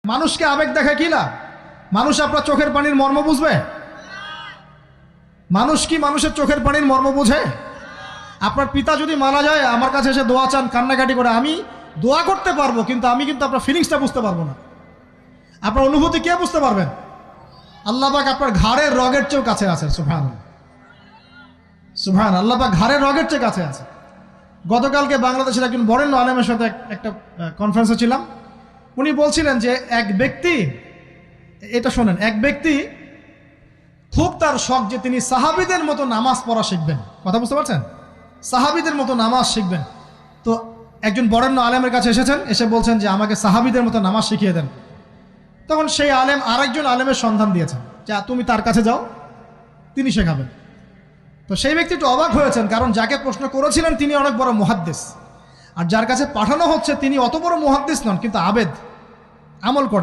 মানুষকে আবেগ দেখা কি লাভ? মানুষ আপনার চোখের পানির মর্ম বুঝবে? মানুষ কি মানুষের চোখের পানির মর্ম বোঝে? আপনার পিতা যদি মারা যায় আমার কাছে এসে দোয়া চান কান্নাকাটি করে, আমি দোয়া করতে পারবো কিন্তু আমি কিন্তু আপনার ফিলিংসটা বুঝতে পারবো না। আপনার অনুভূতি কে বুঝতে পারবেন? আল্লাহ পাক আপনার ঘাড়ের রগের চেয়েও কাছে আছেন। সুবহানাল্লাহ, সুবহানাল্লাহ। আল্লাহ পাক ঘাড়ের রগের চেয়ে কাছে আছে। গতকালকে বাংলাদেশের একজন বরেণ্য আলেমের সাথে একটা কনফারেন্সে ছিলাম। উনি বলছিলেন যে এক ব্যক্তি, এটা শোনেন, এক ব্যক্তি খুব তার শখ যে তিনি সাহাবীদের মতো নামাজ পড়া শিখবেন। কথা বুঝতে পারছেন? সাহাবীদের মতো নামাজ শিখবেন। তো একজন বরেণ্য আলেমের কাছে এসেছেন, এসে বলছেন যে আমাকে সাহাবীদের মতো নামাজ শিখিয়ে দেন। তখন সেই আলেম আরেকজন আলেমের সন্ধান দিয়েছেন, যা তুমি তার কাছে যাও, তিনি শেখাবেন। তো সেই ব্যক্তি একটু অবাক হয়েছেন, কারণ যাকে প্রশ্ন করেছিলেন তিনি অনেক বড় মুহাদ্দিস, আর যার কাছে পাঠানো হচ্ছে তিনি অত বড় মুহাদ্দিস নন, কিন্তু আবেদ, আমল করে।